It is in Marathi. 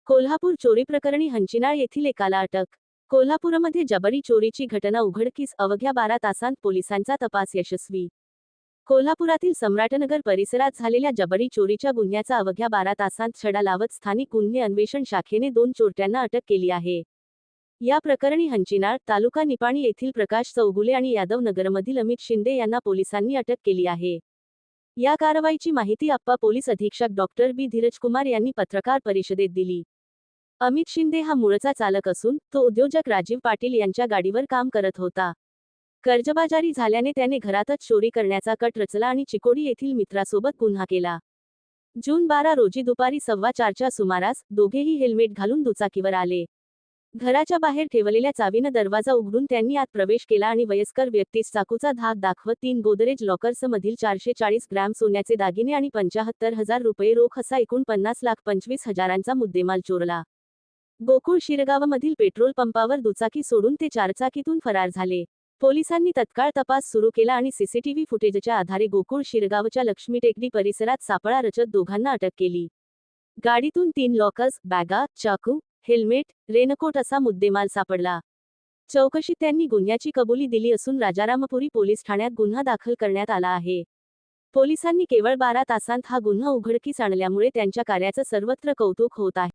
कोल्हापूर चोरी प्रकरणी हंचिनाळ येथील एकाला अटक. कोल्हापूरमध्ये जबरी चोरीची घटना उघडकीस, अवघ्या 12 तासांत पोलिसांचा तपास यशस्वी. कोल्हापुरातील सम्राटनगर परिसरात झालेल्या जबरी चोरीच्या गुन्ह्याचा अवघ्या 12 तासांत छडा लावत स्थानिक गुन्हे अन्वेषण शाखेने 2 चोरट्यांना अटक केली आहे. या प्रकरणी हंचिनाळ, तालुका निपाणी येथील प्रकाश चौगुले आणि यादव नगरमधील अमित शिंदे यांना पोलिसांनी अटक केली आहे. या कारवाईची माहिती आप्पा पोलीस अधीक्षक डॉक्टर बी धीरजकुमार यांनी पत्रकार परिषदेत दिली. अमित शिंदे हा मूळचा चालक असून तो उद्योजक राजीव पाटील यांच्या गाडीवर काम करत होता. कर्जबाजारी झाल्याने त्याने घरातच चोरी करण्याचा कट रचला आणि चिकोडी येथील मित्रासोबत गुन्हा केला. जून 12 रोजी दुपारी 4:15च्या सुमारास दोघेही हेल्मेट घालून दुचाकीवर आले. घराच्या बाहेर ठेवलेल्या चावीनं दरवाजा उघडून त्यांनी आत प्रवेश केला आणि वयस्कर व्यक्तीस चाकूचा धाक दाखवत 3 गोदरेज लॉकर्समधील 440 ग्रॅम सोन्याचे दागिने आणि 75,000 रुपये रोख असा एकूण 50,25,000चा मुद्देमाल चोरला. गोकुळ शिरगावमधील पेट्रोल पंपावर दुचाकी सोडून ते चारचाकीतून फरार झाले. पोलिसांनी तत्काळ तपास सुरू केला आणि सीसीटीव्ही फुटेजच्या आधारे गोकुळ शिरगावच्या लक्ष्मी टेकडी परिसरात सापळा रचत दोघांना अटक केली. गाडीतून 3 लॉकर्स, बॅगा, चाकू, हेल्मेट, रेनकोट असा मुद्देमाल सापडला. चौकशीत त्यांनी गुन्ह्याची कबुली दिली असून राजारामपुरी पोलीस ठाण्यात गुन्हा दाखल करण्यात आला आहे. पोलिसांनी केवळ 12 तासांत हा गुन्हा उघडकीस आणल्यामुळे त्यांच्या कार्याचं सर्वत्र कौतुक होत आहे.